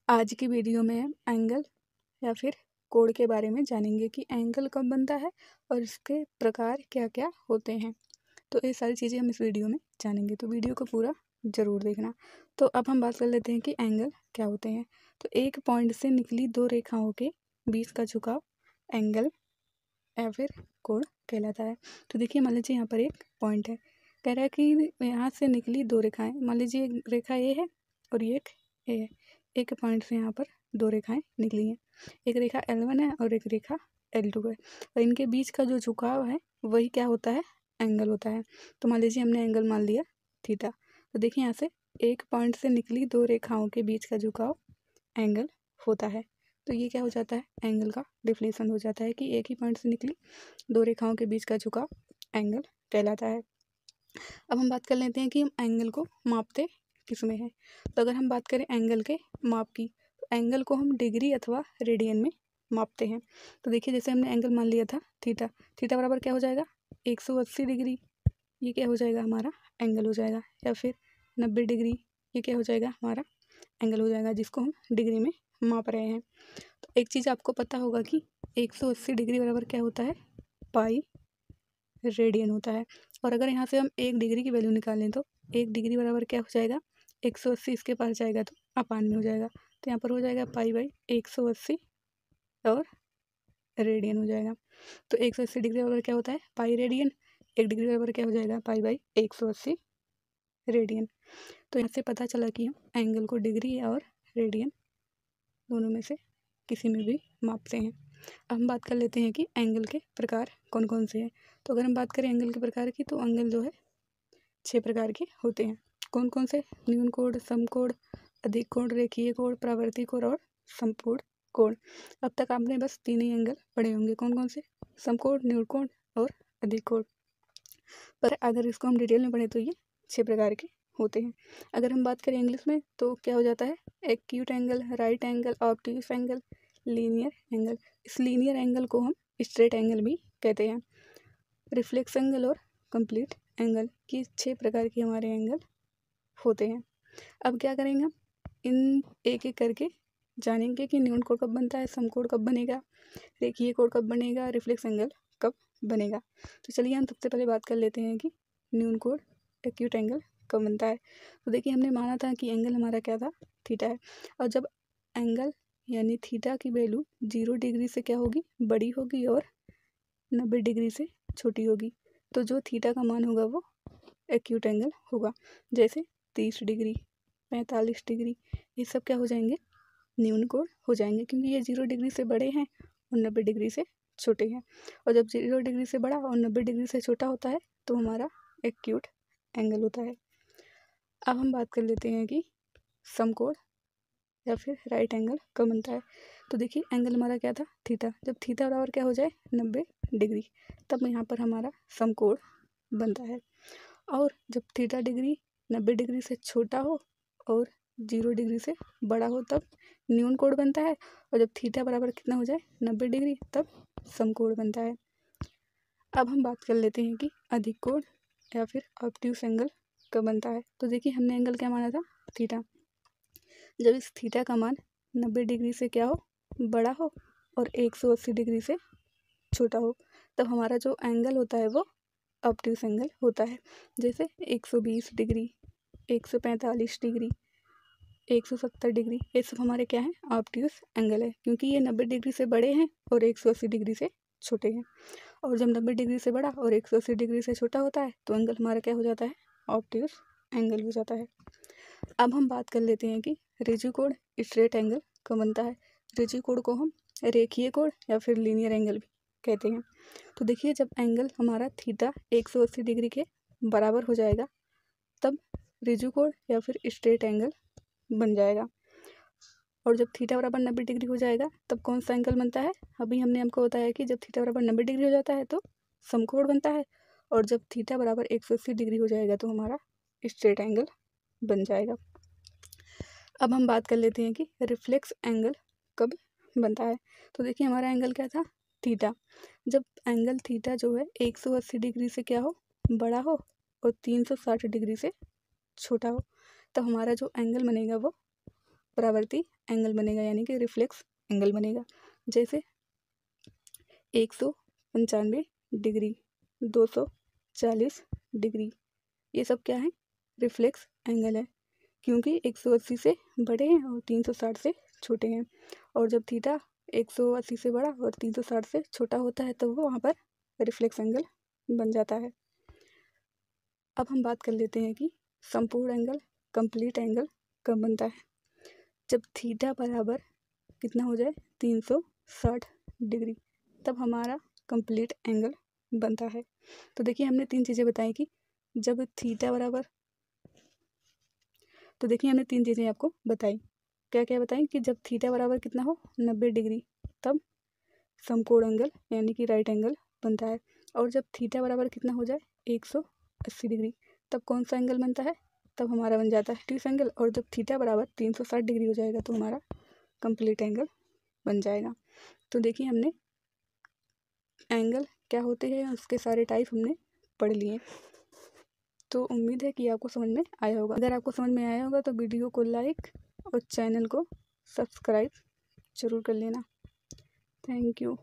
आज की वीडियो में हम एंगल या फिर कोण के बारे में जानेंगे कि एंगल कब बनता है और इसके प्रकार क्या क्या होते हैं। तो ये सारी चीज़ें हम इस वीडियो में जानेंगे, तो वीडियो को पूरा ज़रूर देखना। तो अब हम बात कर लेते हैं कि एंगल क्या होते हैं। तो एक पॉइंट से निकली दो रेखाओं के बीच का झुकाव एंगल या फिर कोण कहलाता है। तो देखिए, मान लीजिए यहाँ पर एक पॉइंट है, कह रहा है कि यहाँ से निकली दो रेखाएं, मान लीजिए एक रेखा ए है और ये एक ए है। एक पॉइंट से यहाँ पर दो रेखाएं निकली हैं, एक रेखा L1 है और एक रेखा L2 है, और इनके बीच का जो झुकाव है वही क्या होता है, एंगल होता है। तो मान लीजिए हमने एंगल मान लिया थीटा। तो देखिए, यहाँ से एक पॉइंट से निकली दो रेखाओं के बीच का झुकाव एंगल होता है। तो ये क्या हो जाता है, एंगल का डिफिनेशन हो जाता है कि एक ही पॉइंट से निकली दो रेखाओं के बीच का झुकाव एंगल कहलाता है। अब हम बात कर लेते हैं कि हम एंगल को मापते किस में है। तो अगर हम बात करें एंगल के माप की, तो एंगल को हम डिग्री अथवा रेडियन में मापते हैं। तो देखिए, जैसे हमने एंगल मान लिया था थीटा, थीटा बराबर क्या हो जाएगा, 180 डिग्री। ये क्या हो जाएगा, हमारा एंगल हो जाएगा। या फिर 90 डिग्री, ये क्या हो जाएगा, हमारा एंगल हो जाएगा, जिसको हम डिग्री में माप रहे हैं। तो एक चीज़ आपको पता होगा कि 180 डिग्री बराबर क्या होता है, पाई रेडियन होता है। और अगर यहाँ से हम 1 डिग्री की वैल्यू निकालें तो 1 डिग्री बराबर क्या हो जाएगा, 180 इसके पास जाएगा तो अपान में हो जाएगा। तो यहाँ पर हो जाएगा पाई बाई 180 और रेडियन हो जाएगा। तो 180 डिग्री बराबर क्या होता है, पाई रेडियन। 1 डिग्री बराबर क्या हो जाएगा, पाई बाई 180 रेडियन। तो यहाँ से पता चला कि हम एंगल को डिग्री और रेडियन दोनों में से किसी में भी मापते हैं। अब हम बात कर लेते हैं कि एंगल के प्रकार कौन कौन से हैं। तो अगर हम बात करें एंगल के प्रकार की, तो एंगल जो है 6 प्रकार के होते हैं। कौन कौन से, न्यून कोण, समकोण, अधिक कोण, रेखीय कोण, परावर्ती कोण और संपूर्ण कोण। अब तक आपने बस 3 ही एंगल पढ़े होंगे, कौन कौन से, समकोण, न्यून कोण और अधिक कोण। पर अगर इसको हम डिटेल में पढ़ें तो ये 6 प्रकार के होते हैं। अगर हम बात करें इंग्लिश में तो क्या हो जाता है, acute angle, right angle, obtuse angle, linear angle. इस लीनियर एंगल को हम स्ट्रेट एंगल भी कहते हैं। रिफ्लेक्स एंगल और कंप्लीट एंगल की 6 प्रकार के हमारे एंगल होते हैं। अब क्या करेंगे, हम इन एक एक करके जानेंगे कि न्यून कोण कब बनता है, समकोण कब बनेगा, रेखीय कोण कब बनेगा, रिफ्लेक्स एंगल कब बनेगा। तो चलिए हम सबसे पहले बात कर लेते हैं कि न्यून कोण, एक्यूट एंगल कब बनता है। तो देखिए, हमने माना था कि एंगल हमारा क्या था, थीटा है। और जब एंगल यानी थीटा की वैल्यू 0 डिग्री से क्या होगी, बड़ी होगी और 90 डिग्री से छोटी होगी, तो जो थीटा का मान होगा वो एक्यूट एंगल होगा। जैसे 30 डिग्री, 45 डिग्री, ये सब क्या हो जाएंगे, न्यून कोण हो जाएंगे, क्योंकि ये 0 डिग्री से बड़े हैं और 90 डिग्री से छोटे हैं। और जब 0 डिग्री से बड़ा और 90 डिग्री से छोटा होता है तो हमारा एक्यूट एंगल होता है। अब हम बात कर लेते हैं कि समकोण या फिर राइट एंगल कब बनता है। तो देखिए, एंगल हमारा क्या था, थीटा। जब थीटा बराबर क्या हो जाए, 90 डिग्री, तब यहाँ पर हमारा समकोण बनता है। और जब थीटा डिग्री 90 डिग्री से छोटा हो और 0 डिग्री से बड़ा हो तब न्यून कोण बनता है। और जब थीटा बराबर कितना हो जाए, 90 डिग्री, तब समकोण बनता है। अब हम बात कर लेते हैं कि अधिक कोण या फिर ऑब्ट्यूस एंगल कब बनता है। तो देखिए, हमने एंगल क्या माना था, थीटा। जब इस थीटा का मान 90 डिग्री से क्या हो, बड़ा हो और 180 डिग्री से छोटा हो, तब हमारा जो एंगल होता है वो ऑब्ट्यूस एंगल होता है। जैसे 120 डिग्री, 145 डिग्री, 170 डिग्री, ये सब हमारे क्या हैं, ऑब्ट्यूस एंगल है, क्योंकि ये 90 डिग्री से बड़े हैं और 180 डिग्री से छोटे हैं। और जब 90 डिग्री से बड़ा और 180 डिग्री से छोटा होता है तो एंगल हमारा क्या हो जाता है, ऑब्ट्यूस एंगल हो जाता है। अब हम बात कर लेते हैं कि रेखीय कोण, स्ट्रेट एंगल कब बनता है। रेखीय कोण को हम रेखीय कोण या फिर लीनियर एंगल भी कहते हैं। तो देखिए, जब एंगल हमारा थीटा 180 डिग्री के बराबर हो जाएगा तब रेखीय कोण या फिर स्ट्रेट एंगल बन जाएगा। और जब थीटा बराबर 90 डिग्री हो जाएगा तब कौन सा एंगल बनता है, अभी हमने आपको बताया कि जब थीटा बराबर 90 डिग्री हो जाता है तो समकोण बनता है, और जब थीटा बराबर 180 डिग्री हो जाएगा तो हमारा स्ट्रेट एंगल बन जाएगा। अब हम बात कर लेते हैं कि रिफ्लेक्स एंगल कब बनता है। तो देखिए, हमारा एंगल क्या था, थीटा। जब एंगल थीटा जो है 180 डिग्री से क्या हो, बड़ा हो और 360 डिग्री से छोटा हो, तो हमारा जो एंगल बनेगा वो परावर्ती एंगल बनेगा, यानी कि रिफ्लेक्स एंगल बनेगा। जैसे 195 डिग्री, 240 डिग्री, ये सब क्या है? रिफ्लेक्स एंगल है, क्योंकि 180 से बड़े हैं और 360 से छोटे हैं। और जब थीटा 180 से बड़ा और 360 से छोटा होता है तो वो वहाँ पर रिफ्लेक्स एंगल बन जाता है। अब हम बात कर लेते हैं कि संपूर्ण एंगल, कंप्लीट एंगल कब बनता है? जब थीटा बराबर कितना हो जाए? 360 डिग्री, तब हमारा कंप्लीट एंगल बनता है। तो देखिए हमने तीन चीज़ें बताई कि जब थीटा बराबर, तो देखिए हमने तीन चीज़ें आपको बताई। क्या क्या बताई? कि जब थीटा बराबर कितना हो? 90 डिग्री, तब समकोण एंगल यानी कि राइट एंगल बनता है। और जब थीटा बराबर कितना हो जाए? 180 डिग्री, तब कौन सा एंगल बनता है? तब हमारा बन जाता है एक्यूट एंगल। और जब थीटा बराबर 360 डिग्री हो जाएगा तो हमारा कंप्लीट एंगल बन जाएगा। तो देखिए हमने एंगल क्या होते हैं उसके सारे टाइप हमने पढ़ लिए। तो उम्मीद है कि आपको समझ में आया होगा। अगर आपको समझ में आया होगा तो वीडियो को लाइक और चैनल को सब्सक्राइब जरूर कर लेना। Thank you.